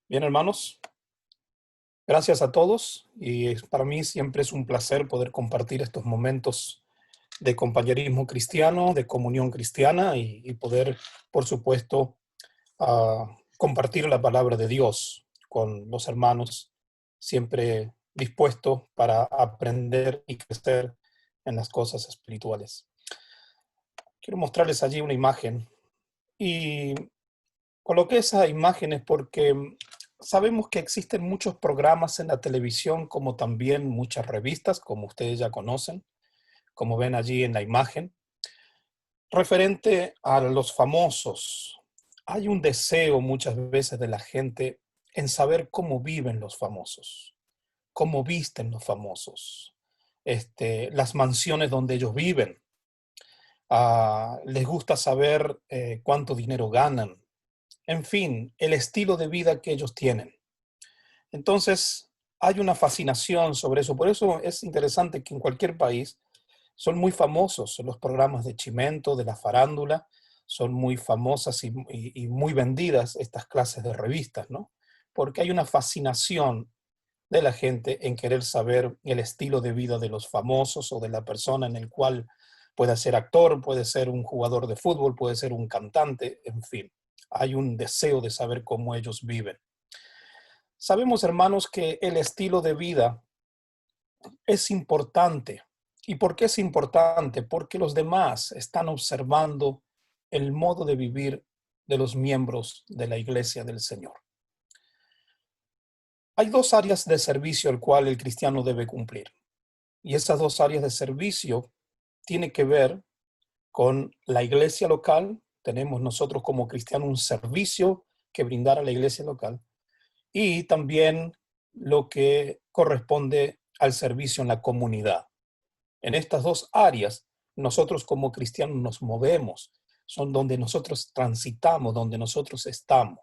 Bien, hermanos, gracias a todos y para mí siempre es un placer poder compartir estos momentos de compañerismo cristiano, de comunión cristiana y poder, por supuesto, compartir la palabra de Dios con los hermanos, siempre dispuesto para aprender y crecer en las cosas espirituales. Quiero mostrarles allí una imagen y coloqué esa imagen es porque sabemos que existen muchos programas en la televisión, como también muchas revistas, como ustedes ya conocen, como ven allí en la imagen. Referente a los famosos, hay un deseo muchas veces de la gente en saber cómo viven los famosos, cómo visten los famosos, las mansiones donde ellos viven. Les gusta saber cuánto dinero ganan, en fin, el estilo de vida que ellos tienen. Entonces, hay una fascinación sobre eso. Por eso es interesante que en cualquier país son muy famosos los programas de Chimento, de la farándula, son muy famosas y muy vendidas estas clases de revistas, ¿no? Porque hay una fascinación de la gente en querer saber el estilo de vida de los famosos o de la persona en el cual puede ser actor, puede ser un jugador de fútbol, puede ser un cantante, en fin. Hay un deseo de saber cómo ellos viven. Sabemos, hermanos, que el estilo de vida es importante. ¿Y por qué es importante? Porque los demás están observando el modo de vivir de los miembros de la iglesia del Señor. Hay dos áreas de servicio al cual el cristiano debe cumplir. Y esas dos áreas de servicio tienen que ver con la iglesia local. Tenemos nosotros como cristianos un servicio que brindar a la iglesia local. Y también lo que corresponde al servicio en la comunidad. En estas dos áreas, nosotros como cristianos nos movemos, son donde nosotros transitamos, donde nosotros estamos.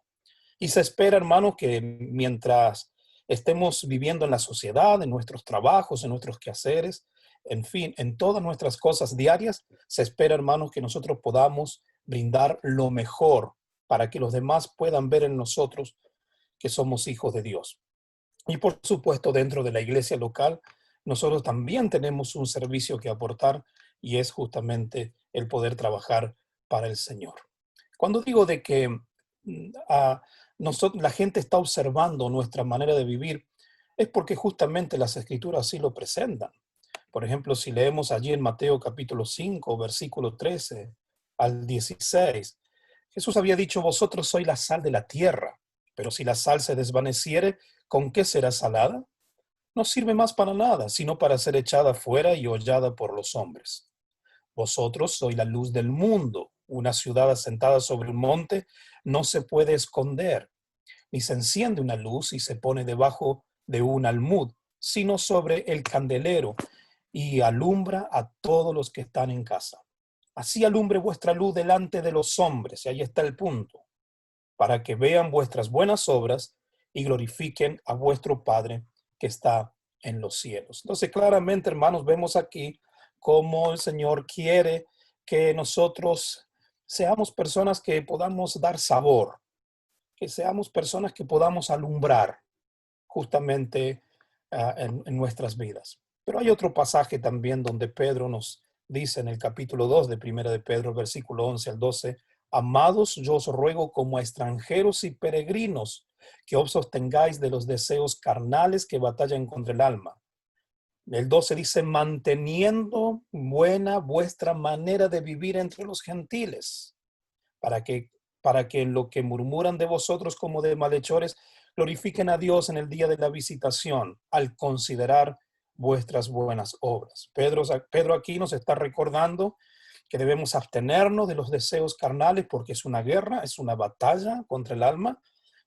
Y se espera, hermano, que mientras estemos viviendo en la sociedad, en nuestros trabajos, en nuestros quehaceres, en fin, en todas nuestras cosas diarias, se espera, hermanos, que nosotros podamos brindar lo mejor para que los demás puedan ver en nosotros que somos hijos de Dios. Y por supuesto, dentro de la iglesia local, nosotros también tenemos un servicio que aportar y es justamente el poder trabajar para el Señor. Cuando digo de que la gente está observando nuestra manera de vivir, es porque justamente las escrituras así lo presentan. Por ejemplo, si leemos allí en Mateo capítulo 5, versículo 13 al 16, Jesús había dicho, vosotros sois la sal de la tierra, pero si la sal se desvaneciere, ¿con qué será salada? No sirve más para nada, sino para ser echada fuera y hollada por los hombres. Vosotros sois la luz del mundo. Una ciudad asentada sobre un monte no se puede esconder, ni se enciende una luz y se pone debajo de un almud, sino sobre el candelero y alumbra a todos los que están en casa. Así alumbre vuestra luz delante de los hombres, y ahí está el punto, para que vean vuestras buenas obras y glorifiquen a vuestro Padre que está en los cielos. Entonces, claramente, hermanos, vemos aquí cómo el Señor quiere que nosotros seamos personas que podamos dar sabor, que seamos personas que podamos alumbrar justamente en nuestras vidas. Pero hay otro pasaje también donde Pedro nos dice en el capítulo 2 de Primera de Pedro, versículo 11 al 12, amados, yo os ruego como a extranjeros y peregrinos que os sostengáis de los deseos carnales que batallan contra el alma. El 12 dice, manteniendo buena vuestra manera de vivir entre los gentiles, para que, para que en lo que murmuran de vosotros como de malhechores, glorifiquen a Dios en el día de la visitación, al considerar vuestras buenas obras. Pedro aquí nos está recordando que debemos abstenernos de los deseos carnales porque es una guerra, es una batalla contra el alma,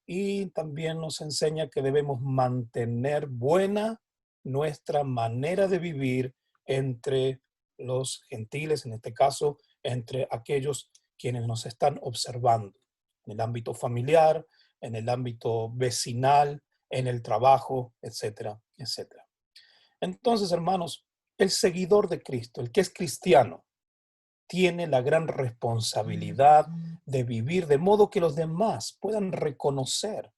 y también nos enseña que debemos mantener buena nuestra manera de vivir entre los gentiles, en este caso, entre aquellos quienes nos están observando, en el ámbito familiar, en el ámbito vecinal, en el trabajo, etcétera, etcétera. Entonces, hermanos, el seguidor de Cristo, el que es cristiano, tiene la gran responsabilidad de vivir de modo que los demás puedan reconocer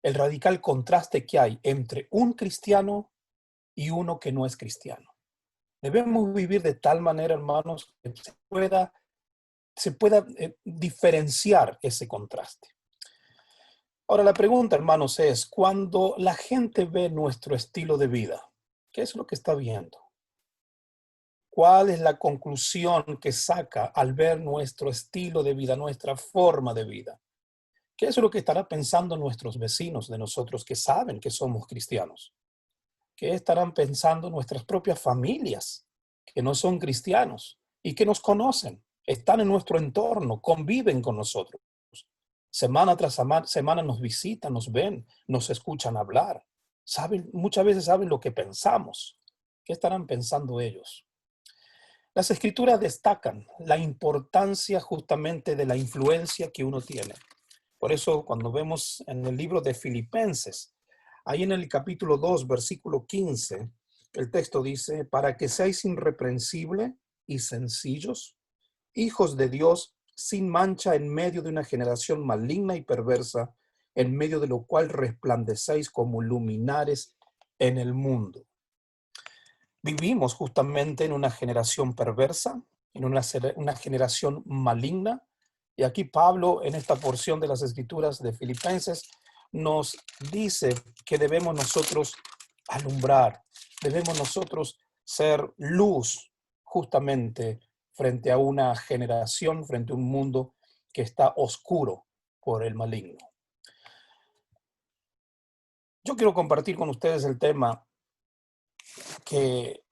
el radical contraste que hay entre un cristiano y uno que no es cristiano. Debemos vivir de tal manera, hermanos, que se pueda diferenciar ese contraste. Ahora, la pregunta, hermanos, es, cuando la gente ve nuestro estilo de vida, ¿qué es lo que está viendo? ¿Cuál es la conclusión que saca al ver nuestro estilo de vida, nuestra forma de vida? ¿Qué es lo que estarán pensando nuestros vecinos de nosotros que saben que somos cristianos? ¿Qué estarán pensando nuestras propias familias que no son cristianos y que nos conocen, están en nuestro entorno, conviven con nosotros? Semana tras semana nos visitan, nos ven, nos escuchan hablar. Saben, muchas veces saben lo que pensamos. ¿Qué estarán pensando ellos? Las escrituras destacan la importancia justamente de la influencia que uno tiene. Por eso, cuando vemos en el libro de Filipenses, ahí en el capítulo 2, versículo 15, el texto dice, para que seáis irreprensibles y sencillos, hijos de Dios, sin mancha en medio de una generación maligna y perversa, en medio de lo cual resplandecéis como luminares en el mundo. Vivimos justamente en una generación perversa, en una generación maligna, y aquí Pablo, en esta porción de las Escrituras de Filipenses, nos dice que debemos nosotros alumbrar, debemos nosotros ser luz justamente frente a una generación, frente a un mundo que está oscuro por el maligno. Yo quiero compartir con ustedes el tema que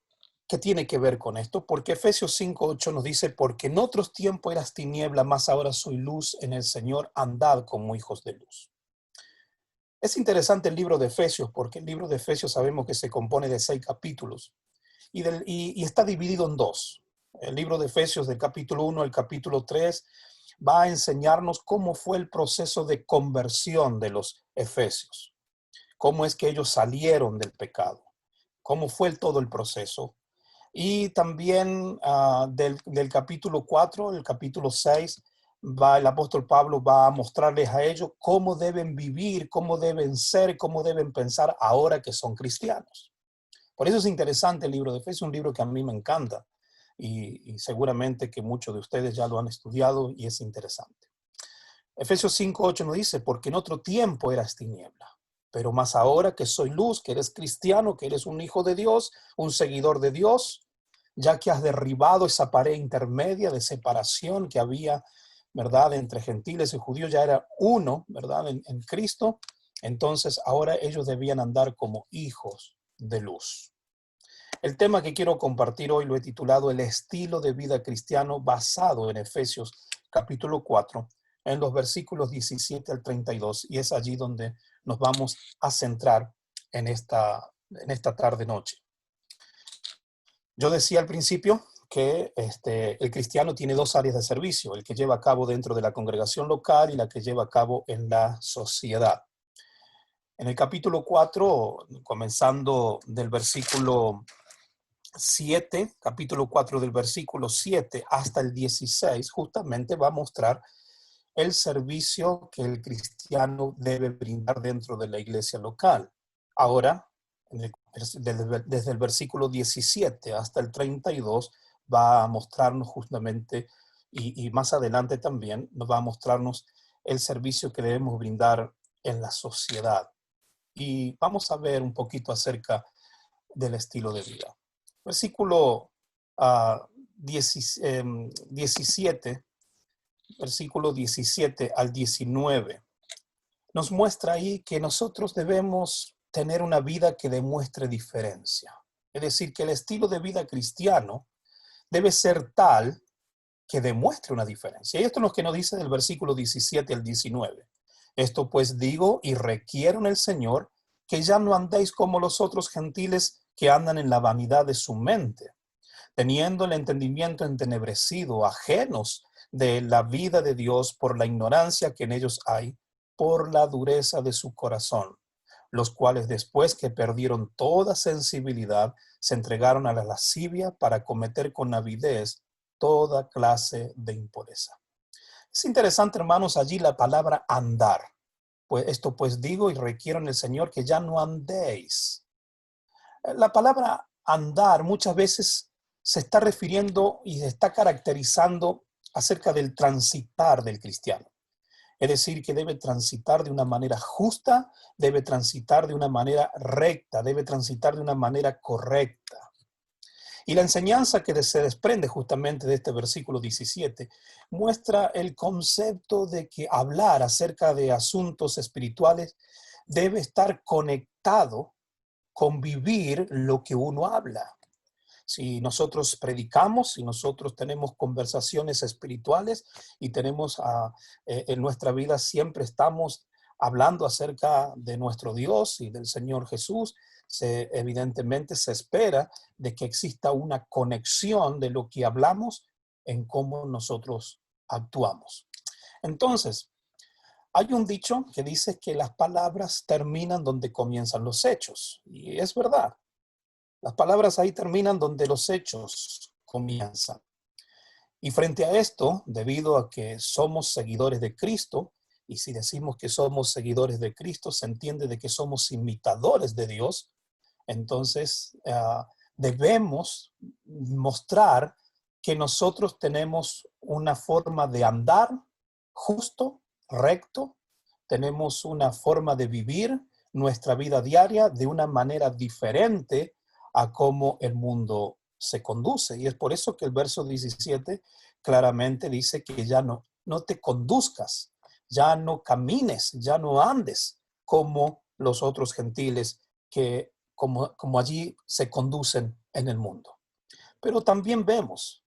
tiene que ver con esto, porque Efesios 5:8 nos dice, porque en otros tiempos eras tiniebla, mas ahora soy luz en el Señor, andad como hijos de luz. Es interesante el libro de Efesios, porque el libro de Efesios sabemos que se compone de 6 capítulos y está dividido en dos. El libro de Efesios del capítulo 1 al capítulo 3 va a enseñarnos cómo fue el proceso de conversión de los efesios, cómo es que ellos salieron del pecado, cómo fue todo el proceso. Y también del capítulo 4, el capítulo 6, el apóstol Pablo va a mostrarles a ellos cómo deben vivir, cómo deben ser, cómo deben pensar ahora que son cristianos. Por eso es interesante el libro de Efesios, un libro que a mí me encanta y seguramente que muchos de ustedes ya lo han estudiado y es interesante. Efesios 5:8 nos dice, porque en otro tiempo eras tiniebla, pero más ahora que soy luz, que eres cristiano, que eres un hijo de Dios, un seguidor de Dios, ya que has derribado esa pared intermedia de separación que había, ¿verdad?, entre gentiles y judíos, ya era uno, ¿verdad?, en Cristo. Entonces ahora ellos debían andar como hijos de luz. El tema que quiero compartir hoy lo he titulado El estilo de vida cristiano basado en Efesios capítulo 4, en los versículos 17 al 32, y es allí donde nos vamos a centrar en esta tarde-noche. Yo decía al principio que el cristiano tiene dos áreas de servicio, el que lleva a cabo dentro de la congregación local y la que lleva a cabo en la sociedad. En el capítulo 4, comenzando del versículo 7, capítulo 4 del versículo 7 hasta el 16, justamente va a mostrar el servicio que el cristiano debe brindar dentro de la iglesia local. Ahora, desde el versículo 17 hasta el 32, va a mostrarnos justamente, y más adelante también, nos va a mostrarnos el servicio que debemos brindar en la sociedad. Y vamos a ver un poquito acerca del estilo de vida. Versículo 17, versículo 17 al 19, nos muestra ahí que nosotros debemos tener una vida que demuestre diferencia. Es decir, que el estilo de vida cristiano debe ser tal que demuestre una diferencia. Y esto es lo que nos dice del versículo 17 al 19. Esto pues digo y requiero en el Señor que ya no andéis como los otros gentiles que andan en la vanidad de su mente, teniendo el entendimiento entenebrecido, ajenos de la vida de Dios por la ignorancia que en ellos hay, por la dureza de su corazón, los cuales después que perdieron toda sensibilidad, se entregaron a la lascivia para cometer con avidez toda clase de impureza. Es interesante, hermanos, allí la palabra andar. Pues esto pues digo y requiero en el Señor que ya no andéis. La palabra andar muchas veces se está refiriendo y se está caracterizando acerca del transitar del cristiano. Es decir, que debe transitar de una manera justa, debe transitar de una manera recta, debe transitar de una manera correcta. Y la enseñanza que se desprende justamente de este versículo 17 muestra el concepto de que hablar acerca de asuntos espirituales debe estar conectado con vivir lo que uno habla. Si nosotros predicamos, si nosotros tenemos conversaciones espirituales y tenemos en nuestra vida siempre estamos hablando acerca de nuestro Dios y del Señor Jesús, evidentemente se espera de que exista una conexión de lo que hablamos en cómo nosotros actuamos. Entonces, hay un dicho que dice que las palabras terminan donde comienzan los hechos, y es verdad. Las palabras ahí terminan donde los hechos comienzan. Y frente a esto, debido a que somos seguidores de Cristo, y si decimos que somos seguidores de Cristo, se entiende de que somos imitadores de Dios, entonces debemos mostrar que nosotros tenemos una forma de andar justo, recto, tenemos una forma de vivir nuestra vida diaria de una manera diferente a cómo el mundo se conduce. Y es por eso que el verso 17 claramente dice que ya no te conduzcas, ya no camines, ya no andes como los otros gentiles que como allí se conducen en el mundo. Pero también vemos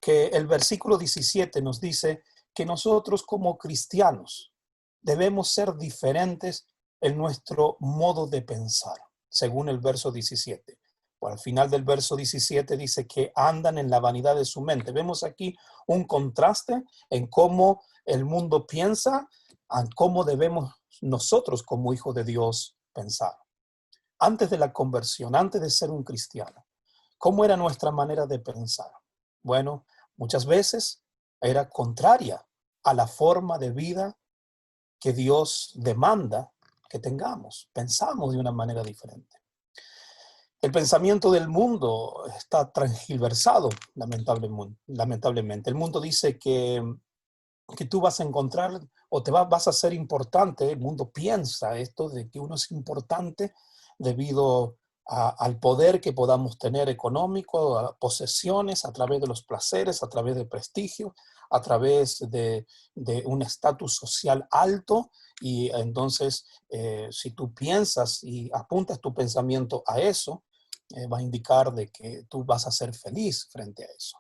que el versículo 17 nos dice que nosotros como cristianos debemos ser diferentes en nuestro modo de pensar, según el verso 17. Por al final del verso 17 dice que andan en la vanidad de su mente. Vemos aquí un contraste en cómo el mundo piensa, en cómo debemos nosotros como hijos de Dios pensar. Antes de la conversión, antes de ser un cristiano, ¿cómo era nuestra manera de pensar? Bueno, muchas veces era contraria a la forma de vida que Dios demanda que tengamos. Pensamos de una manera diferente. El pensamiento del mundo está transgiversado, lamentablemente. El mundo dice que tú vas a encontrar o vas a ser importante. El mundo piensa esto de que uno es importante debido al poder que podamos tener económico, a posesiones, a través de los placeres, a través del prestigio, a través de un estatus social alto. Y entonces, si tú piensas y apuntas tu pensamiento a eso, va a indicar de que tú vas a ser feliz frente a eso.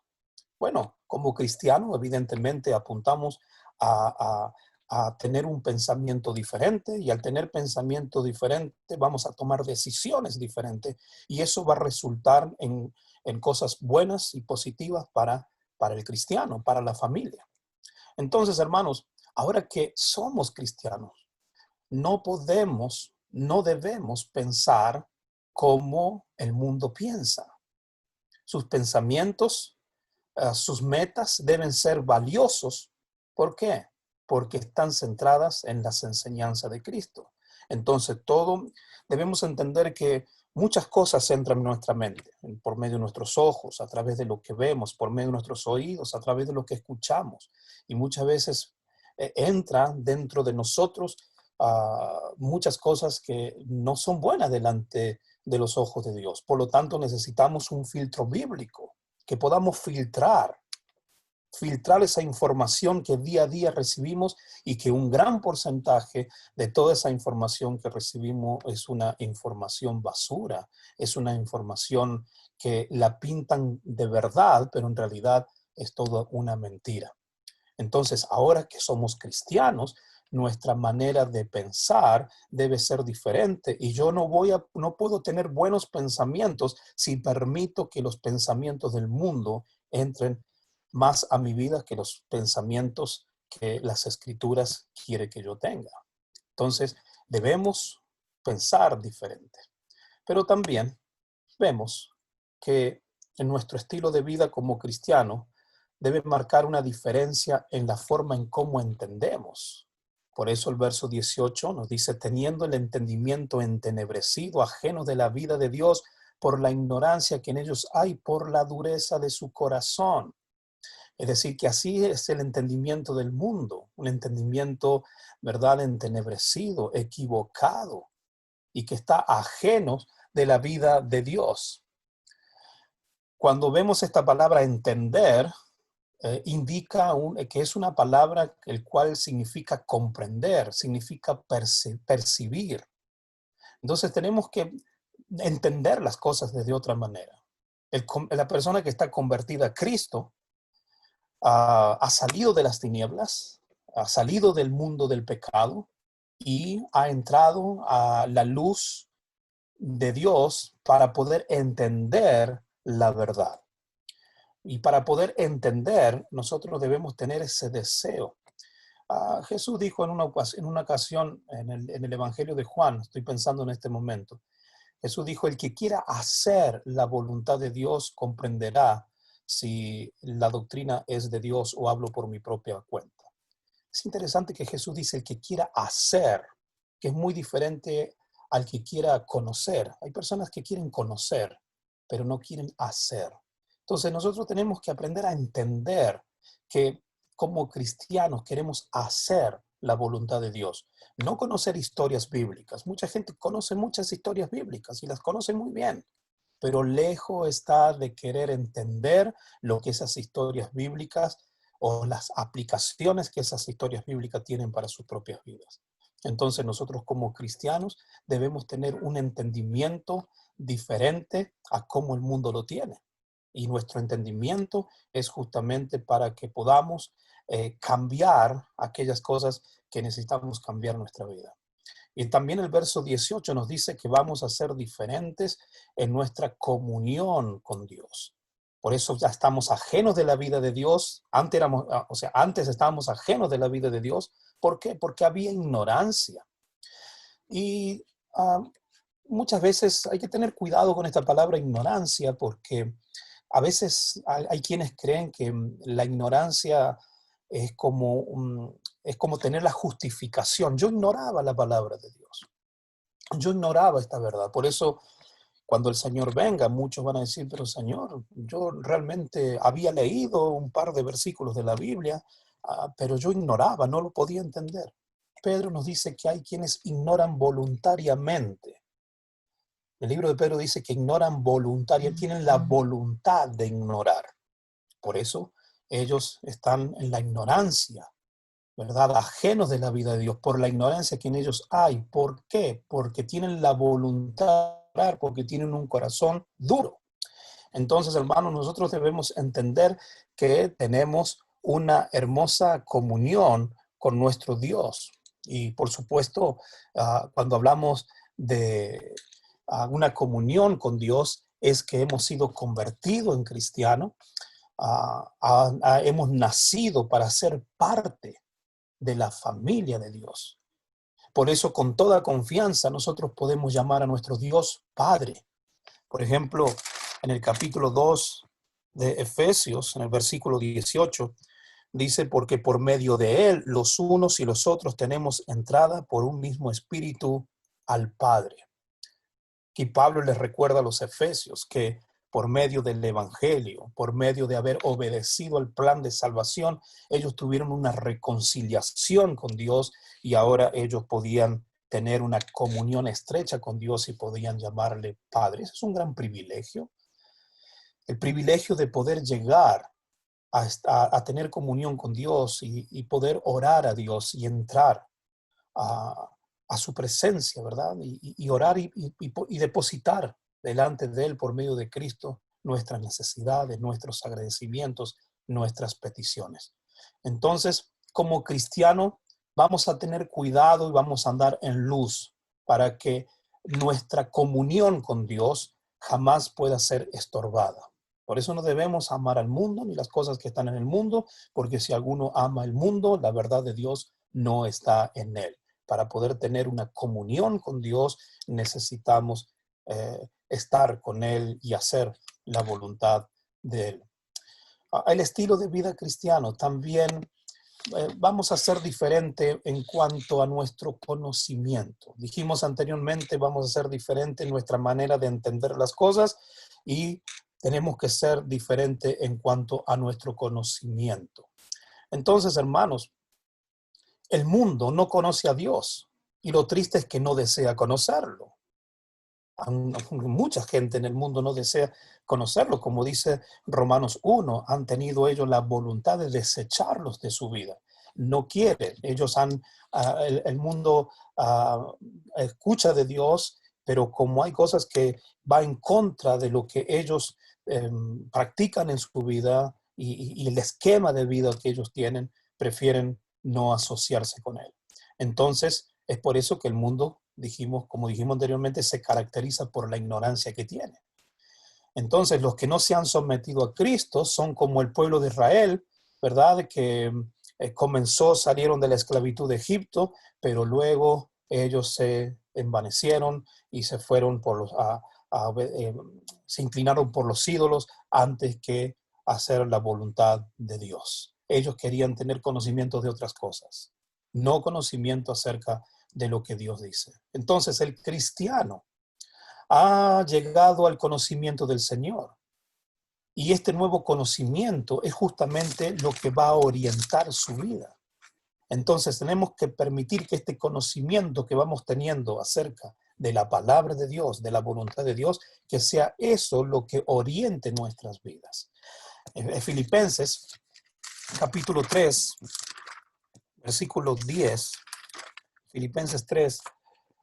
Bueno, como cristianos, evidentemente apuntamos a, a tener un pensamiento diferente, y al tener pensamiento diferente vamos a tomar decisiones diferentes, y eso va a resultar en cosas buenas y positivas para el cristiano, para la familia. Entonces, hermanos, ahora que somos cristianos, no debemos pensar como el mundo piensa. Sus pensamientos, sus metas deben ser valiosos. ¿Por qué? Porque están centradas en las enseñanzas de Cristo. Entonces, debemos entender que muchas cosas entran en nuestra mente, por medio de nuestros ojos, a través de lo que vemos, por medio de nuestros oídos, a través de lo que escuchamos. Y muchas veces entra dentro de nosotros muchas cosas que no son buenas delante de los ojos de Dios. Por lo tanto, necesitamos un filtro bíblico que podamos filtrar esa información que día a día recibimos, y que un gran porcentaje de toda esa información que recibimos es una información basura, es una información que la pintan de verdad, pero en realidad es toda una mentira. Entonces, ahora que somos cristianos, nuestra manera de pensar debe ser diferente, y yo no puedo tener buenos pensamientos si permito que los pensamientos del mundo entren más a mi vida que los pensamientos que las escrituras quiere que yo tenga. Entonces, debemos pensar diferente. Pero también vemos que en nuestro estilo de vida como cristiano debe marcar una diferencia en la forma en cómo entendemos Por eso el verso 18 nos dice, teniendo el entendimiento entenebrecido, ajeno de la vida de Dios, por la ignorancia que en ellos hay, por la dureza de su corazón. Es decir, que así es el entendimiento del mundo, un entendimiento, ¿verdad?, entenebrecido, equivocado, y que está ajeno de la vida de Dios. Cuando vemos esta palabra entender, indica que es una palabra el cual significa comprender, significa percibir. Entonces tenemos que entender las cosas de otra manera. La persona que está convertida a Cristo ha salido de las tinieblas, ha salido del mundo del pecado y ha entrado a la luz de Dios para poder entender la verdad. Y para poder entender, nosotros debemos tener ese deseo. Jesús dijo en una ocasión en el Evangelio de Juan, estoy pensando en este momento, Jesús dijo, el que quiera hacer la voluntad de Dios comprenderá si la doctrina es de Dios o hablo por mi propia cuenta. Es interesante que Jesús dice el que quiera hacer, que es muy diferente al que quiera conocer. Hay personas que quieren conocer, pero no quieren hacer. Entonces nosotros tenemos que aprender a entender que como cristianos queremos hacer la voluntad de Dios. No conocer historias bíblicas. Mucha gente conoce muchas historias bíblicas y las conoce muy bien, pero lejos está de querer entender lo que esas historias bíblicas o las aplicaciones que esas historias bíblicas tienen para sus propias vidas. Entonces nosotros como cristianos debemos tener un entendimiento diferente a cómo el mundo lo tiene. Y nuestro entendimiento es justamente para que podamos cambiar aquellas cosas que necesitamos cambiar en nuestra vida. Y también el verso 18 nos dice que vamos a ser diferentes en nuestra comunión con Dios. Por eso ya estamos ajenos de la vida de Dios. Antes estábamos ajenos de la vida de Dios. ¿Por qué? Porque había ignorancia. Y muchas veces hay que tener cuidado con esta palabra ignorancia porque a veces hay quienes creen que la ignorancia es como tener la justificación. Yo ignoraba la palabra de Dios. Yo ignoraba esta verdad. Por eso, cuando el Señor venga, muchos van a decir, pero Señor, yo realmente había leído un par de versículos de la Biblia, pero yo ignoraba, no lo podía entender. Pedro nos dice que hay quienes ignoran voluntariamente. El libro de Pedro dice que ignoran voluntariamente, tienen la voluntad de ignorar. Por eso ellos están en la ignorancia, ¿verdad? Ajenos de la vida de Dios, por la ignorancia que en ellos hay. ¿Por qué? Porque tienen la voluntad, porque tienen un corazón duro. Entonces, hermanos, nosotros debemos entender que tenemos una hermosa comunión con nuestro Dios. Y por supuesto, cuando hablamos de una comunión con Dios, es que hemos sido convertidos en cristianos, hemos nacido para ser parte de la familia de Dios. Por eso, con toda confianza, nosotros podemos llamar a nuestro Dios Padre. Por ejemplo, en el capítulo 2 de Efesios, en el versículo 18, dice, porque por medio de Él, los unos y los otros tenemos entrada por un mismo espíritu al Padre. Y Pablo les recuerda a los efesios que por medio del evangelio, por medio de haber obedecido al plan de salvación, ellos tuvieron una reconciliación con Dios y ahora ellos podían tener una comunión estrecha con Dios y podían llamarle Padre. Ese es un gran privilegio. El privilegio de poder llegar a tener comunión con Dios y poder orar a Dios y entrar a, a su presencia, ¿verdad? Y orar y depositar delante de Él por medio de Cristo nuestras necesidades, nuestros agradecimientos, nuestras peticiones. Entonces, como cristiano, vamos a tener cuidado y vamos a andar en luz para que nuestra comunión con Dios jamás pueda ser estorbada. Por eso no debemos amar al mundo ni las cosas que están en el mundo, porque si alguno ama el mundo, la verdad de Dios no está en él. Para poder tener una comunión con Dios, necesitamos estar con Él y hacer la voluntad de Él. El estilo de vida cristiano también vamos a ser diferente en cuanto a nuestro conocimiento. Dijimos anteriormente, vamos a ser diferente en nuestra manera de entender las cosas y tenemos que ser diferente en cuanto a nuestro conocimiento. Entonces, hermanos, el mundo no conoce a Dios y lo triste es que no desea conocerlo. Mucha gente en el mundo no desea conocerlo, como dice Romanos 1, han tenido ellos la voluntad de desecharlos de su vida. No quieren, ellos han, el mundo escucha de Dios, pero como hay cosas que va en contra de lo que ellos practican en su vida y el esquema de vida que ellos tienen, prefieren no asociarse con él. Entonces, es por eso que el mundo, como dijimos anteriormente, se caracteriza por la ignorancia que tiene. Entonces, los que no se han sometido a Cristo son como el pueblo de Israel, ¿verdad? Que salieron de la esclavitud de Egipto, pero luego ellos se envanecieron y se fueron se inclinaron por los ídolos antes que hacer la voluntad de Dios. Ellos querían tener conocimiento de otras cosas, no conocimiento acerca de lo que Dios dice. Entonces, el cristiano ha llegado al conocimiento del Señor. Y este nuevo conocimiento es justamente lo que va a orientar su vida. Entonces tenemos que permitir que este conocimiento que vamos teniendo acerca de la palabra de Dios, de la voluntad de Dios, que sea eso lo que oriente nuestras vidas. En Filipenses, capítulo 3, versículo 10, Filipenses 3,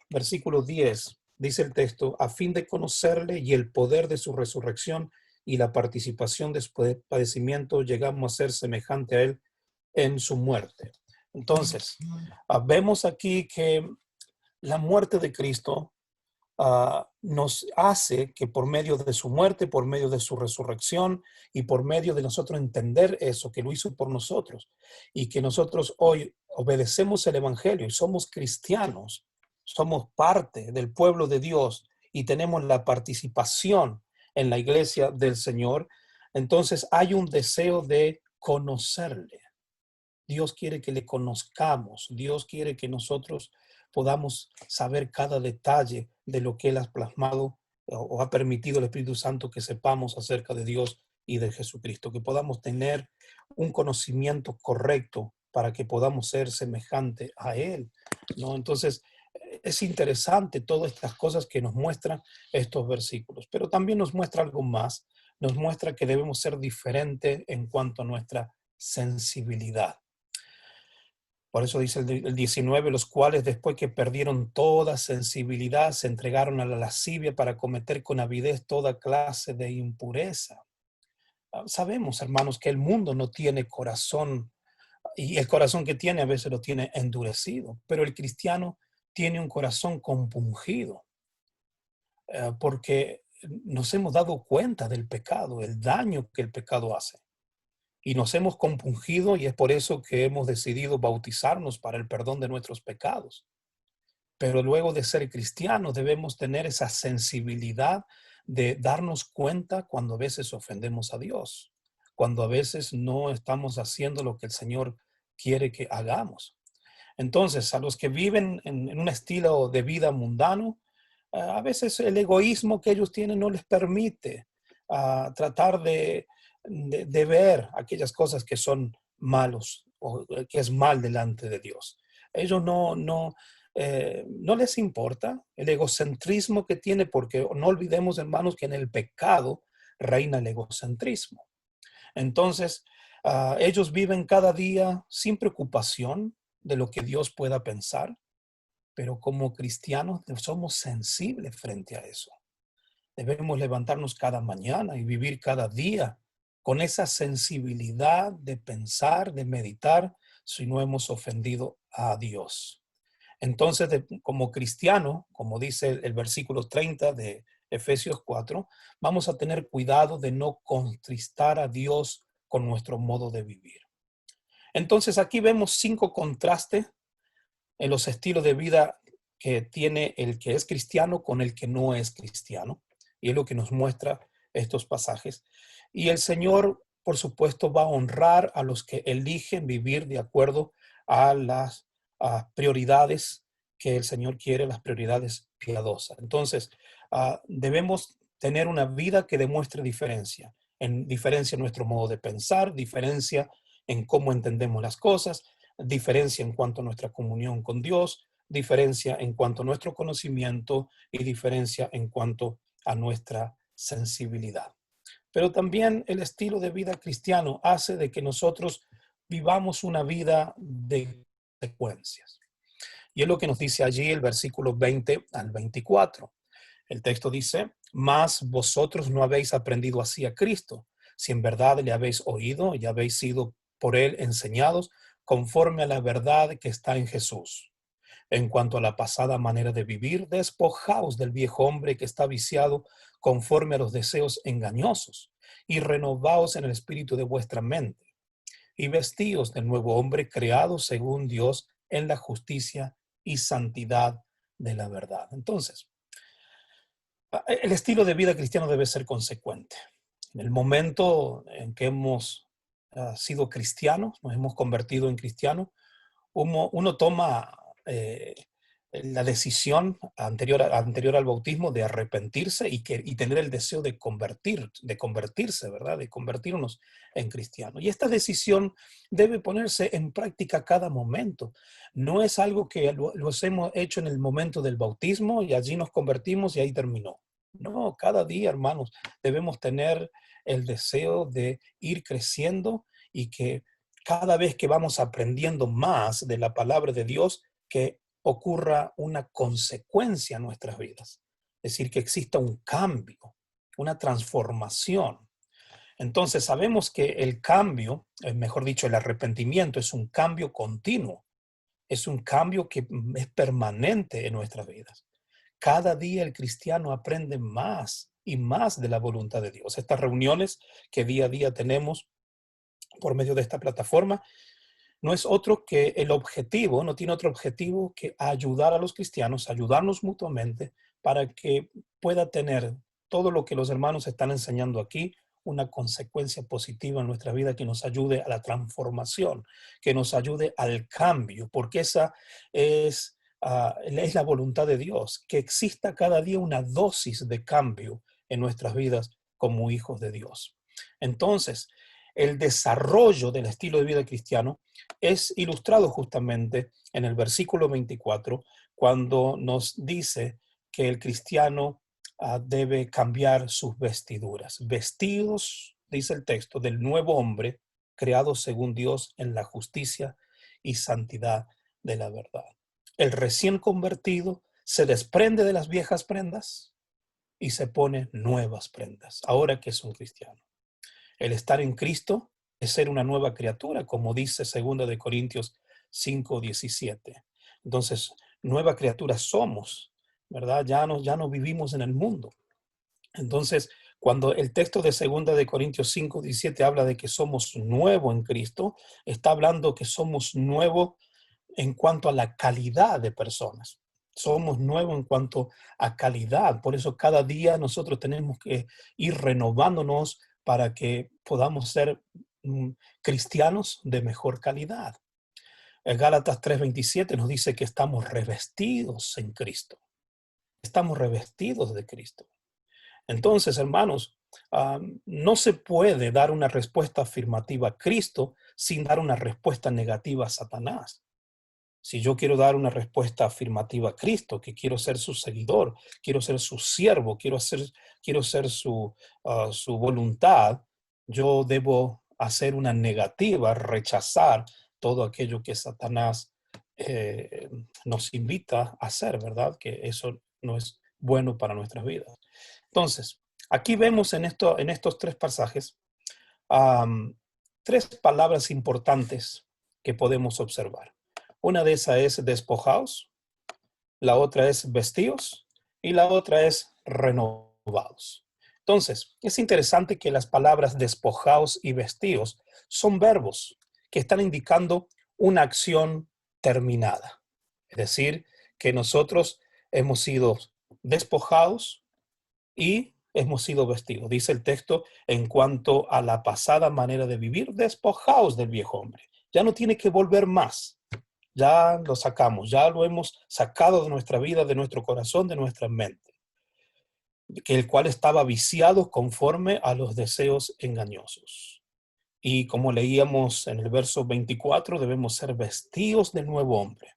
versículo 10, dice el texto, a fin de conocerle y el poder de su resurrección y la participación de su padecimiento, llegamos a ser semejante a él en su muerte. Entonces, vemos aquí que la muerte de Cristo nos hace que por medio de su muerte, por medio de su resurrección y por medio de nosotros entender eso, que lo hizo por nosotros y que nosotros hoy obedecemos el Evangelio y somos cristianos, somos parte del pueblo de Dios y tenemos la participación en la iglesia del Señor, entonces hay un deseo de conocerle. Dios quiere que le conozcamos. Dios quiere que nosotros podamos saber cada detalle de lo que Él ha plasmado o ha permitido el Espíritu Santo que sepamos acerca de Dios y de Jesucristo, que podamos tener un conocimiento correcto para que podamos ser semejante a Él, ¿no? Entonces, es interesante todas estas cosas que nos muestran estos versículos, pero también nos muestra algo más, nos muestra que debemos ser diferentes en cuanto a nuestra sensibilidad. Por eso dice el 19, los cuales después que perdieron toda sensibilidad se entregaron a la lascivia para cometer con avidez toda clase de impureza. Sabemos, hermanos, que el mundo no tiene corazón y el corazón que tiene a veces lo tiene endurecido, pero el cristiano tiene un corazón compungido porque nos hemos dado cuenta del pecado, el daño que el pecado hace. Y nos hemos compungido y es por eso que hemos decidido bautizarnos para el perdón de nuestros pecados. Pero luego de ser cristianos debemos tener esa sensibilidad de darnos cuenta cuando a veces ofendemos a Dios, cuando a veces no estamos haciendo lo que el Señor quiere que hagamos. Entonces, a los que viven en un estilo de vida mundano, a veces el egoísmo que ellos tienen no les permite tratar de ver aquellas cosas que son malos o que es mal delante de Dios. Ellos no les importa el egocentrismo que tiene, porque no olvidemos, hermanos, que en el pecado reina el egocentrismo. Entonces, ellos viven cada día sin preocupación de lo que Dios pueda pensar, pero como cristianos somos sensibles frente a eso. Debemos levantarnos cada mañana y vivir cada día con esa sensibilidad de pensar, de meditar, si no hemos ofendido a Dios. Entonces, como cristiano, como dice el versículo 30 de Efesios 4, vamos a tener cuidado de no contristar a Dios con nuestro modo de vivir. Entonces, aquí vemos 5 contrastes en los estilos de vida que tiene el que es cristiano con el que no es cristiano. Y es lo que nos muestra estos pasajes. Y el Señor por supuesto, va a honrar a los que eligen vivir de acuerdo a las prioridades que el Señor quiere, las prioridades piadosas. Entonces, debemos tener una vida que demuestre diferencia, en diferencia en nuestro modo de pensar, diferencia en cómo entendemos las cosas, diferencia en cuanto a nuestra comunión con Dios, diferencia en cuanto a nuestro conocimiento y diferencia en cuanto a nuestra sensibilidad. Pero también el estilo de vida cristiano hace de que nosotros vivamos una vida de consecuencias. Y es lo que nos dice allí el versículo 20 al 24. El texto dice, mas vosotros no habéis aprendido así a Cristo, si en verdad le habéis oído y habéis sido por él enseñados conforme a la verdad que está en Jesús. En cuanto a la pasada manera de vivir, despojaos del viejo hombre que está viciado conforme a los deseos engañosos y renovaos en el espíritu de vuestra mente y vestíos del nuevo hombre creado según Dios en la justicia y santidad de la verdad. Entonces, el estilo de vida cristiano debe ser consecuente. En el momento en que hemos sido cristianos, nos hemos convertido en cristianos, uno toma la decisión anterior al bautismo de arrepentirse y tener el deseo de convertirse, ¿verdad? De convertirnos en cristianos. Y esta decisión debe ponerse en práctica cada momento. No es algo que lo hemos hecho en el momento del bautismo y allí nos convertimos y ahí terminó. No, cada día, hermanos, debemos tener el deseo de ir creciendo y que cada vez que vamos aprendiendo más de la palabra de Dios, que ocurra una consecuencia en nuestras vidas. Es decir, que exista un cambio, una transformación. Entonces, sabemos que el cambio, mejor dicho, el arrepentimiento es un cambio continuo, es un cambio que es permanente en nuestras vidas. Cada día el cristiano aprende más y más de la voluntad de Dios. Estas reuniones que día a día tenemos por medio de esta plataforma no es otro que el objetivo, no tiene otro objetivo que ayudar a los cristianos, ayudarnos mutuamente para que pueda tener todo lo que los hermanos están enseñando aquí, una consecuencia positiva en nuestra vida que nos ayude a la transformación, que nos ayude al cambio, porque esa es la voluntad de Dios, que exista cada día una dosis de cambio en nuestras vidas como hijos de Dios. Entonces, el desarrollo del estilo de vida cristiano es ilustrado justamente en el versículo 24, cuando nos dice que el cristiano debe cambiar sus vestiduras. Vestidos, dice el texto, del nuevo hombre creado según Dios en la justicia y santidad de la verdad. El recién convertido se desprende de las viejas prendas y se pone nuevas prendas, ahora que es un cristiano. El estar en Cristo es ser una nueva criatura, como dice 2 de Corintios 5:17. Entonces, nueva criatura somos, ¿verdad? Ya no vivimos en el mundo. Entonces, cuando el texto de 2 de Corintios 5:17 habla de que somos nuevo en Cristo, está hablando que somos nuevo en cuanto a la calidad de personas. Somos nuevos en cuanto a calidad. Por eso cada día nosotros tenemos que ir renovándonos para que podamos ser cristianos de mejor calidad. El Gálatas 3:27 nos dice que estamos revestidos en Cristo. Estamos revestidos de Cristo. Entonces, hermanos, no se puede dar una respuesta afirmativa a Cristo sin dar una respuesta negativa a Satanás. Si yo quiero dar una respuesta afirmativa a Cristo, que quiero ser su seguidor, quiero ser su siervo, quiero ser su voluntad, yo debo hacer una negativa, rechazar todo aquello que Satanás nos invita a hacer, ¿verdad? Que eso no es bueno para nuestras vidas. Entonces, aquí vemos en estos tres pasajes tres palabras importantes que podemos observar. Una de esas es despojaos, la otra es vestíos y la otra es renovados. Entonces, es interesante que las palabras despojaos y vestíos son verbos que están indicando una acción terminada. Es decir, que nosotros hemos sido despojados y hemos sido vestidos. Dice el texto, en cuanto a la pasada manera de vivir, despojaos del viejo hombre. Ya no tiene que volver más. Ya lo sacamos, ya lo hemos sacado de nuestra vida, de nuestro corazón, de nuestra mente, que el cual estaba viciado conforme a los deseos engañosos. Y como leíamos en el verso 24, debemos ser vestidos del nuevo hombre.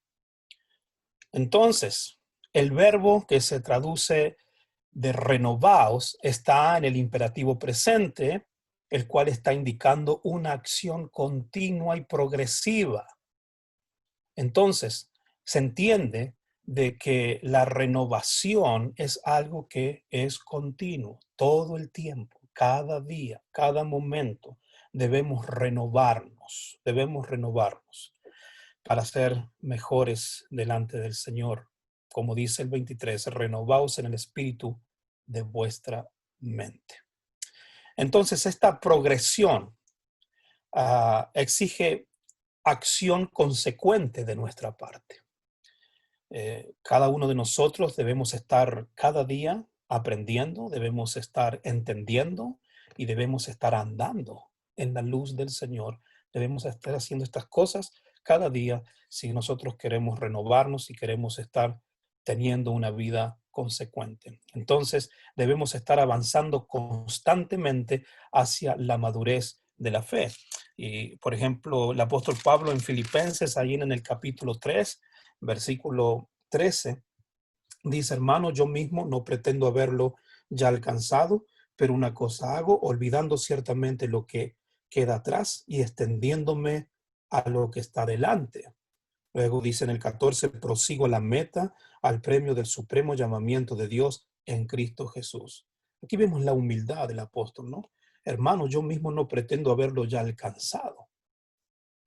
Entonces, el verbo que se traduce de renovaos está en el imperativo presente, el cual está indicando una acción continua y progresiva. Entonces, se entiende de que la renovación es algo que es continuo, todo el tiempo, cada día, cada momento. Debemos renovarnos para ser mejores delante del Señor. Como dice el 23, renovaos en el espíritu de vuestra mente. Entonces, esta progresión exige acción consecuente de nuestra parte. Cada uno de nosotros debemos estar cada día aprendiendo, debemos estar entendiendo y debemos estar andando en la luz del Señor. Debemos estar haciendo estas cosas cada día si nosotros queremos renovarnos y queremos estar teniendo una vida consecuente. Entonces, debemos estar avanzando constantemente hacia la madurez de la fe. Y, por ejemplo, el apóstol Pablo en Filipenses, ahí en el capítulo 3, versículo 13, dice, hermano, yo mismo no pretendo haberlo ya alcanzado, pero una cosa hago, olvidando ciertamente lo que queda atrás y extendiéndome a lo que está delante. Luego dice en el 14, prosigo la meta al premio del supremo llamamiento de Dios en Cristo Jesús. Aquí vemos la humildad del apóstol, ¿no? Hermano, yo mismo no pretendo haberlo ya alcanzado,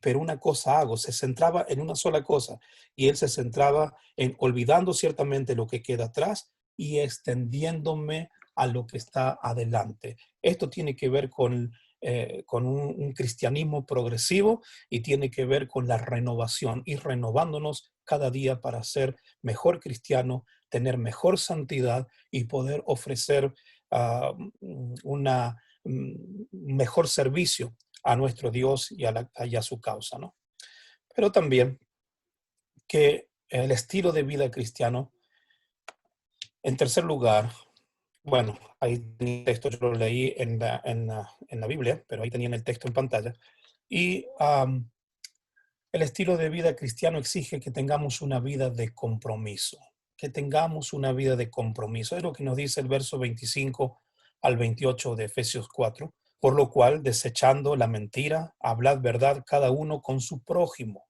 pero una cosa hago, se centraba en una sola cosa y él se centraba en olvidando ciertamente lo que queda atrás y extendiéndome a lo que está adelante. Esto tiene que ver con un cristianismo progresivo y tiene que ver con la renovación, ir renovándonos cada día para ser mejor cristiano, tener mejor santidad y poder ofrecer un mejor servicio a nuestro Dios y a su causa, ¿no? Pero también que el estilo de vida cristiano, en tercer lugar, bueno, ahí tenía el texto, yo lo leí en la Biblia, pero ahí tenían el texto en pantalla, y el estilo de vida cristiano exige que tengamos una vida de compromiso, que tengamos una vida de compromiso. Es lo que nos dice el verso 25 al 28 de Efesios 4, por lo cual, desechando la mentira, hablad verdad cada uno con su prójimo,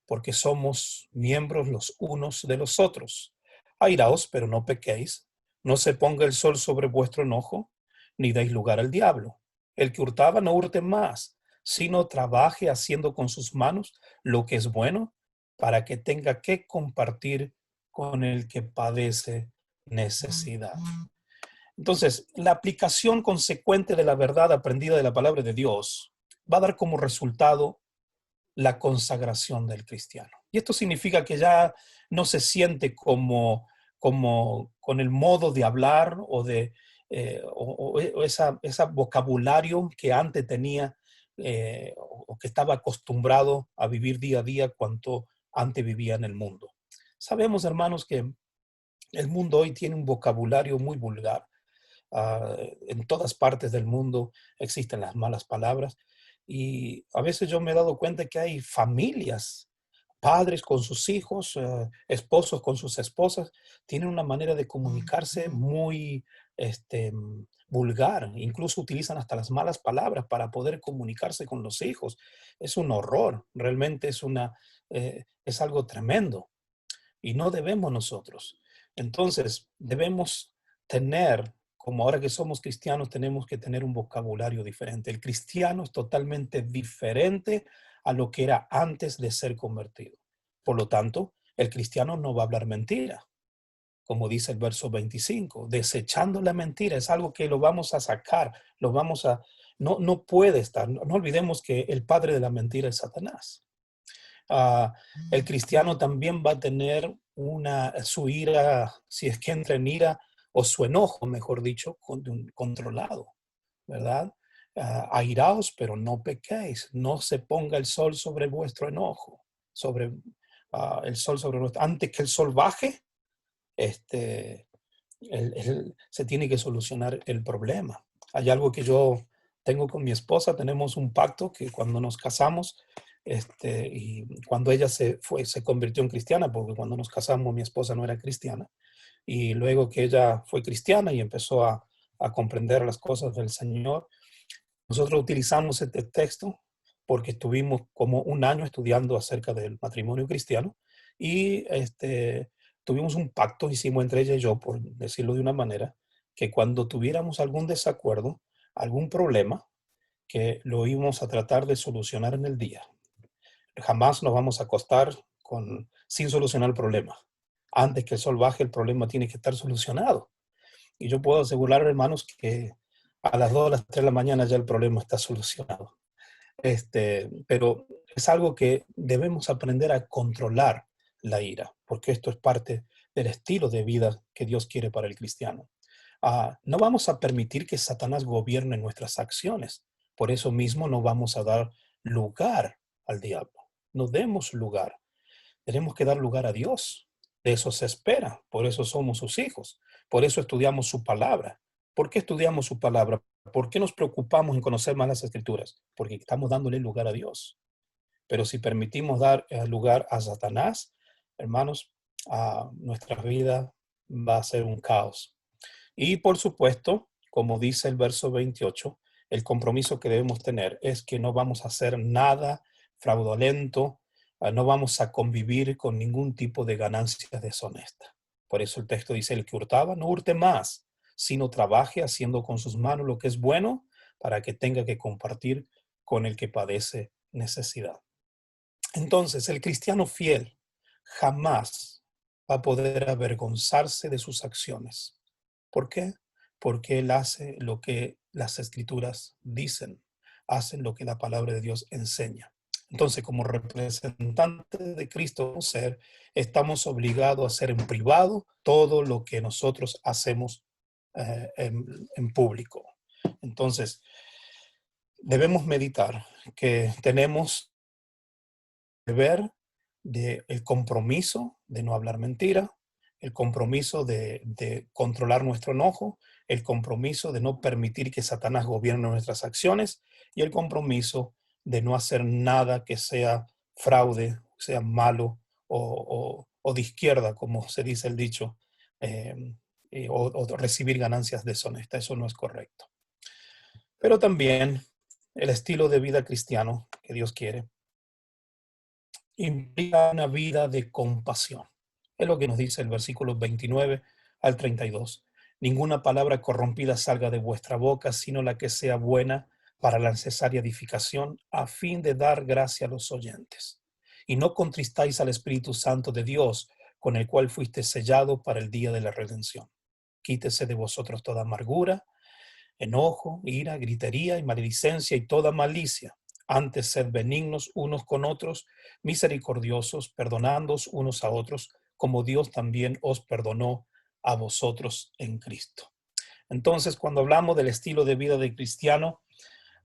porque somos miembros los unos de los otros. Airaos, pero no pequéis, no se ponga el sol sobre vuestro enojo, ni deis lugar al diablo. El que hurtaba no hurte más, sino trabaje haciendo con sus manos lo que es bueno, para que tenga que compartir con el que padece necesidad. Entonces, la aplicación consecuente de la verdad aprendida de la palabra de Dios va a dar como resultado la consagración del cristiano. Y esto significa que ya no se siente como con el modo de hablar o esa vocabulario que antes tenía o que estaba acostumbrado a vivir día a día cuanto antes vivía en el mundo. Sabemos, hermanos, que el mundo hoy tiene un vocabulario muy vulgar. En todas partes del mundo existen las malas palabras y a veces yo me he dado cuenta que hay familias, padres con sus hijos, esposos con sus esposas, tienen una manera de comunicarse muy vulgar, incluso utilizan hasta las malas palabras para poder comunicarse con los hijos. Es un horror, realmente es algo tremendo y no debemos nosotros. Entonces, debemos tener, como ahora que somos cristianos, tenemos que tener un vocabulario diferente. El cristiano es totalmente diferente a lo que era antes de ser convertido. Por lo tanto, el cristiano no va a hablar mentira, como dice el verso 25. Desechando la mentira es algo que lo vamos a sacar, no puede estar. No olvidemos que el padre de la mentira es Satanás. Uh, el cristiano también va a tener su ira, si es que entra en ira, o su enojo, mejor dicho, controlado, ¿verdad? Airaos, pero no pequéis. No se ponga el sol sobre vuestro enojo, sobre el sol sobre nuestro. Antes que el sol baje, este, se tiene que solucionar el problema. Hay algo que yo tengo con mi esposa, tenemos un pacto que cuando nos casamos, y cuando ella se convirtió en cristiana, porque cuando nos casamos mi esposa no era cristiana, y luego que ella fue cristiana y empezó a comprender las cosas del Señor, nosotros utilizamos este texto porque estuvimos como un año estudiando acerca del matrimonio cristiano y tuvimos un pacto, hicimos entre ella y yo, por decirlo de una manera, que cuando tuviéramos algún desacuerdo, algún problema, que lo íbamos a tratar de solucionar en el día. Jamás nos vamos a acostar sin solucionar el problema. Antes que el sol baje, el problema tiene que estar solucionado. Y yo puedo asegurar, hermanos, que a las 2 a las 3 de la mañana ya el problema está solucionado. Pero es algo que debemos aprender a controlar la ira, porque esto es parte del estilo de vida que Dios quiere para el cristiano. No vamos a permitir que Satanás gobierne nuestras acciones. Por eso mismo no vamos a dar lugar al diablo. No demos lugar. Tenemos que dar lugar a Dios. De eso se espera. Por eso somos sus hijos. Por eso estudiamos su palabra. ¿Por qué estudiamos su palabra? ¿Por qué nos preocupamos en conocer más las escrituras? Porque estamos dándole lugar a Dios. Pero si permitimos dar lugar a Satanás, hermanos, nuestra vida va a ser un caos. Y por supuesto, como dice el verso 28, el compromiso que debemos tener es que no vamos a hacer nada fraudulento, no vamos a convivir con ningún tipo de ganancia deshonesta. Por eso el texto dice, el que hurtaba, no hurte más, sino trabaje haciendo con sus manos lo que es bueno para que tenga que compartir con el que padece necesidad. Entonces, el cristiano fiel jamás va a poder avergonzarse de sus acciones. ¿Por qué? Porque él hace lo que las escrituras dicen, hacen lo que la palabra de Dios enseña. Entonces, como representantes de Cristo, estamos obligados a hacer en privado todo lo que nosotros hacemos en público. Entonces, debemos meditar que tenemos deber el compromiso de no hablar mentira, el compromiso de controlar nuestro enojo, el compromiso de no permitir que Satanás gobierne nuestras acciones y el compromiso de no hacer nada que sea fraude, sea malo o de izquierda, como se dice el dicho, eh, o recibir ganancias deshonestas. Eso no es correcto. Pero también el estilo de vida cristiano que Dios quiere implica una vida de compasión. Es lo que nos dice el versículo 29 al 32. Ninguna palabra corrompida salga de vuestra boca, sino la que sea buena para la necesaria edificación, a fin de dar gracia a los oyentes. Y no contristáis al Espíritu Santo de Dios, con el cual fuiste sellado para el día de la redención. Quítese de vosotros toda amargura, enojo, ira, gritería y maledicencia y toda malicia. Antes sed benignos unos con otros, misericordiosos, perdonándoos unos a otros, como Dios también os perdonó a vosotros en Cristo. Entonces, cuando hablamos del estilo de vida de cristiano,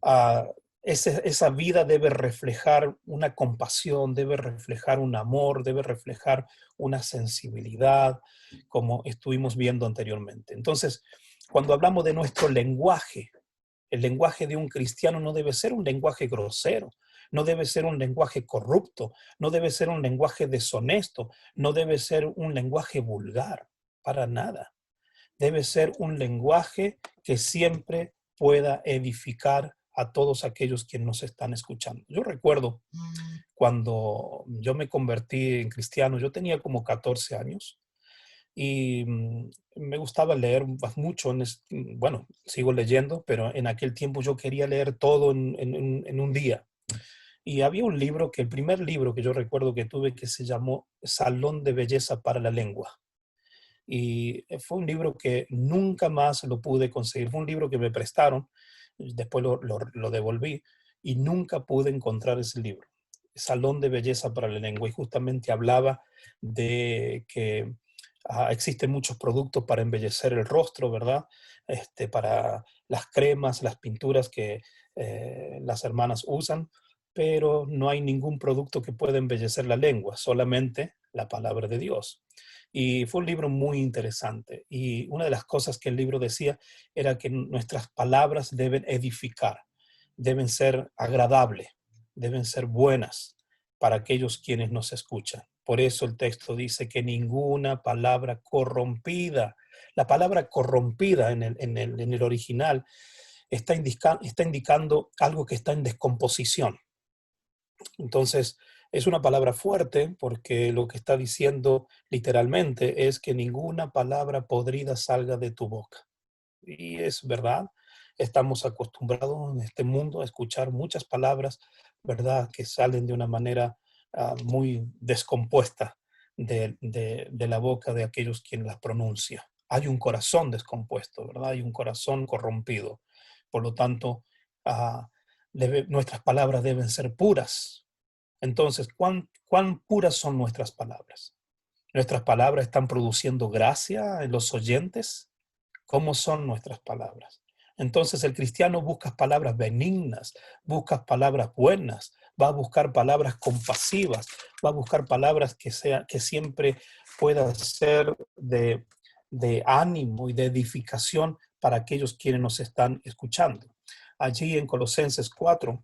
uh, esa vida debe reflejar una compasión, debe reflejar un amor, debe reflejar una sensibilidad, como estuvimos viendo anteriormente. Entonces, cuando hablamos de nuestro lenguaje, el lenguaje de un cristiano no debe ser un lenguaje grosero, no debe ser un lenguaje corrupto, no debe ser un lenguaje deshonesto, no debe ser un lenguaje vulgar, para nada. Debe ser un lenguaje que siempre pueda edificar a todos aquellos que nos están escuchando. Yo recuerdo cuando yo me convertí en cristiano, yo tenía como 14 años y me gustaba leer mucho. Bueno, sigo leyendo, pero en aquel tiempo yo quería leer todo en un día. Y había un libro, el primer libro que yo recuerdo que tuve, que se llamó Salón de Belleza para la Lengua. Y fue un libro que nunca más lo pude conseguir. Fue un libro que me prestaron, después lo devolví y nunca pude encontrar ese libro. Salón de Belleza para la Lengua. Y justamente hablaba de que Existen muchos productos para embellecer el rostro, ¿verdad? Para las cremas, las pinturas que las hermanas usan, pero no hay ningún producto que pueda embellecer la lengua, solamente la palabra de Dios. Y fue un libro muy interesante. Y una de las cosas que el libro decía era que nuestras palabras deben edificar, deben ser agradables, deben ser buenas para aquellos quienes nos escuchan. Por eso el texto dice que ninguna palabra corrompida, la palabra corrompida en el original está indicando algo que está en descomposición. Entonces, es una palabra fuerte porque lo que está diciendo literalmente es que ninguna palabra podrida salga de tu boca. Y es verdad, estamos acostumbrados en este mundo a escuchar muchas palabras, ¿verdad?, que salen de una manera muy descompuesta de la boca de aquellos quienes las pronuncian. Hay un corazón descompuesto, ¿verdad? Hay un corazón corrompido. Por lo tanto, ah, nuestras palabras deben ser puras. Entonces, ¿cuán puras son nuestras palabras? ¿Nuestras palabras están produciendo gracia en los oyentes? ¿Cómo son nuestras palabras? Entonces el cristiano busca palabras benignas, busca palabras buenas, va a buscar palabras compasivas, va a buscar palabras que siempre puedan ser de ánimo y de edificación para aquellos quienes nos están escuchando. Allí en Colosenses 4,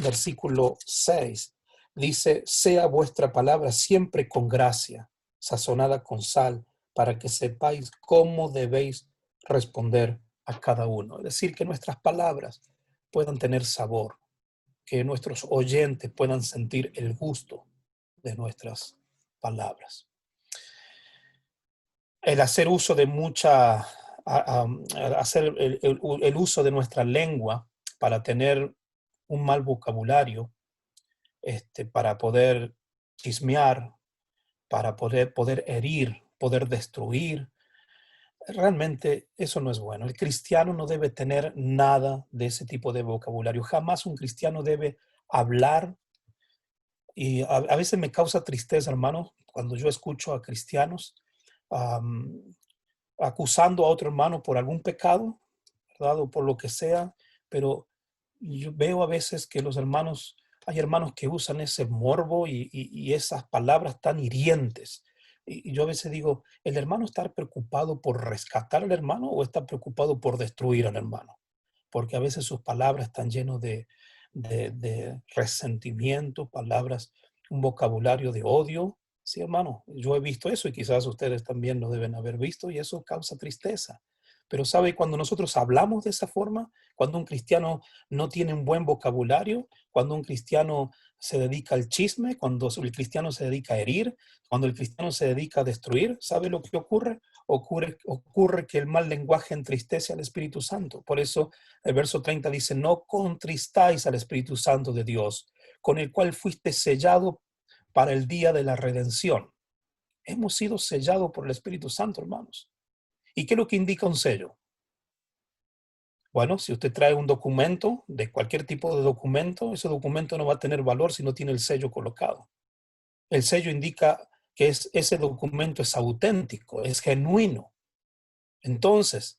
versículo 6, dice: sea vuestra palabra siempre con gracia, sazonada con sal, para que sepáis cómo debéis responder a cada uno. Es decir, que nuestras palabras puedan tener sabor, que nuestros oyentes puedan sentir el gusto de nuestras palabras. El hacer uso de hacer el uso de nuestra lengua para tener un mal vocabulario, para poder chismear, para poder herir, poder destruir. Realmente eso no es bueno. El cristiano no debe tener nada de ese tipo de vocabulario. Jamás un cristiano debe hablar. Y a veces me causa tristeza, hermano, cuando yo escucho a cristianos am, acusando a otro hermano por algún pecado, ¿verdad? O por lo que sea, pero yo veo a veces que hay hermanos que usan ese morbo y esas palabras tan hirientes. Y yo a veces digo, ¿el hermano está preocupado por rescatar al hermano o está preocupado por destruir al hermano? Porque a veces sus palabras están llenas de resentimiento, palabras, un vocabulario de odio. Sí, hermano, yo he visto eso y quizás ustedes también lo deben haber visto y eso causa tristeza. Pero sabe, cuando nosotros hablamos de esa forma, cuando un cristiano no tiene un buen vocabulario, cuando un cristiano se dedica al chisme, cuando el cristiano se dedica a herir, cuando el cristiano se dedica a destruir, ¿sabe lo que ocurre? Ocurre que el mal lenguaje entristece al Espíritu Santo. Por eso el verso 30 dice: no contristáis al Espíritu Santo de Dios, con el cual fuiste sellado para el día de la redención. Hemos sido sellados por el Espíritu Santo, hermanos. ¿Y qué es lo que indica un sello? Bueno, si usted trae un documento, de cualquier tipo de documento, ese documento no va a tener valor si no tiene el sello colocado. El sello indica que ese documento es auténtico, es genuino. Entonces,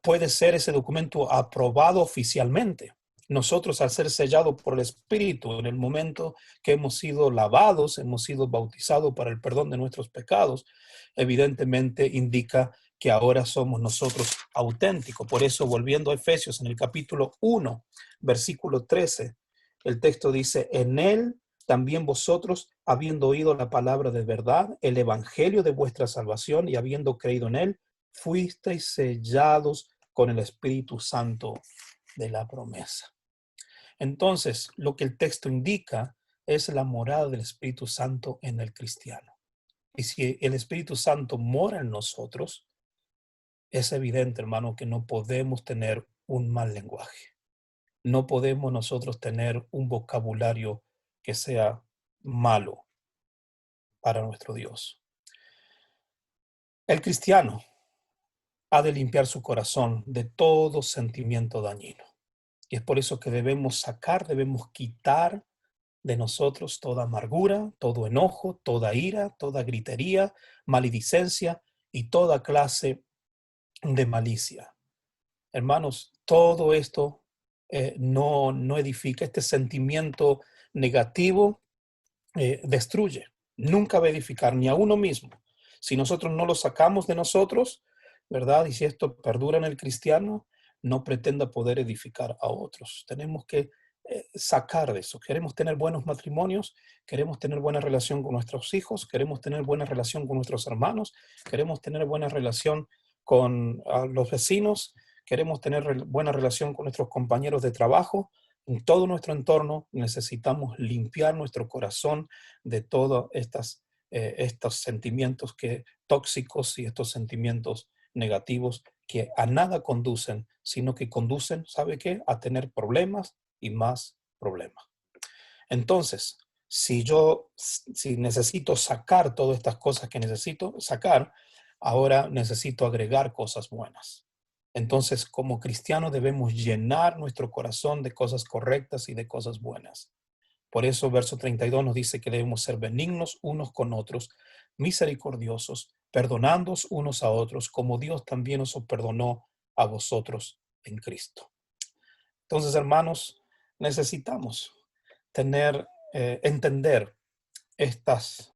puede ser ese documento aprobado oficialmente. Nosotros, al ser sellados por el Espíritu, en el momento que hemos sido lavados, hemos sido bautizados para el perdón de nuestros pecados, evidentemente indica que ahora somos nosotros auténticos. Por eso, volviendo a Efesios, en el capítulo 1, versículo 13, el texto dice: en él también vosotros, habiendo oído la palabra de verdad, el evangelio de vuestra salvación, y habiendo creído en él, fuisteis sellados con el Espíritu Santo de la promesa. Entonces, lo que el texto indica es la morada del Espíritu Santo en el cristiano. Y si el Espíritu Santo mora en nosotros, es evidente, hermano, que no podemos tener un mal lenguaje. No podemos nosotros tener un vocabulario que sea malo para nuestro Dios. El cristiano ha de limpiar su corazón de todo sentimiento dañino. Y es por eso que debemos quitar de nosotros toda amargura, todo enojo, toda ira, toda gritería, maledicencia y toda clase de malicia. Hermanos, todo esto no edifica. Este sentimiento negativo destruye. Nunca va a edificar ni a uno mismo. Si nosotros no lo sacamos de nosotros, ¿verdad? Y si esto perdura en el cristiano, no pretenda poder edificar a otros. Tenemos que sacar de eso. Queremos tener buenos matrimonios, queremos tener buena relación con nuestros hijos, queremos tener buena relación con nuestros hermanos, queremos tener buena relación con los vecinos, queremos tener buena relación con nuestros compañeros de trabajo. En todo nuestro entorno necesitamos limpiar nuestro corazón de todos estos sentimientos tóxicos y estos sentimientos negativos que a nada conducen, sino que conducen, ¿sabe qué? A tener problemas y más problemas. Entonces, si necesito sacar todas estas cosas que necesito sacar, ahora necesito agregar cosas buenas. Entonces, como cristianos debemos llenar nuestro corazón de cosas correctas y de cosas buenas. Por eso, verso 32 nos dice que debemos ser benignos unos con otros, misericordiosos, perdonándoos unos a otros, como Dios también os perdonó a vosotros en Cristo. Entonces, hermanos, necesitamos entender estos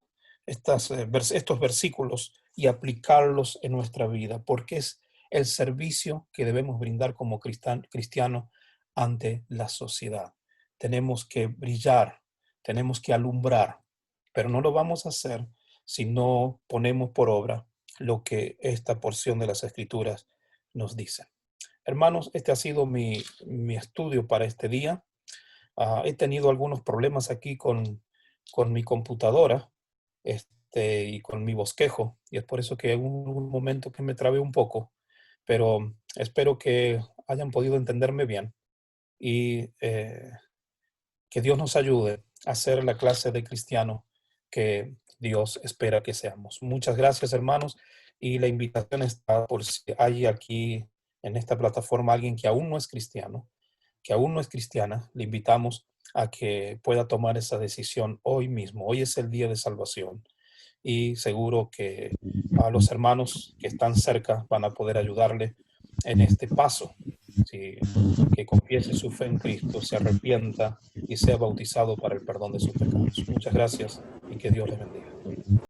versículos y aplicarlos en nuestra vida, porque es el servicio que debemos brindar como cristianos ante la sociedad. Tenemos que brillar, tenemos que alumbrar, pero no lo vamos a hacer si no ponemos por obra lo que esta porción de las Escrituras nos dice. Hermanos, este ha sido mi estudio para este día. He tenido algunos problemas aquí con mi computadora y con mi bosquejo, y es por eso que hubo un momento que me trabé un poco, pero espero que hayan podido entenderme bien y que Dios nos ayude a ser la clase de cristiano que Dios espera que seamos. Muchas gracias, hermanos, y la invitación está por si hay aquí en esta plataforma alguien que aún no es cristiano, que aún no es cristiana, le invitamos a que pueda tomar esa decisión hoy mismo. Hoy es el día de salvación y seguro que a los hermanos que están cerca van a poder ayudarle en este paso. Sí, que confiese su fe en Cristo, se arrepienta y sea bautizado para el perdón de sus pecados. Muchas gracias y que Dios les bendiga.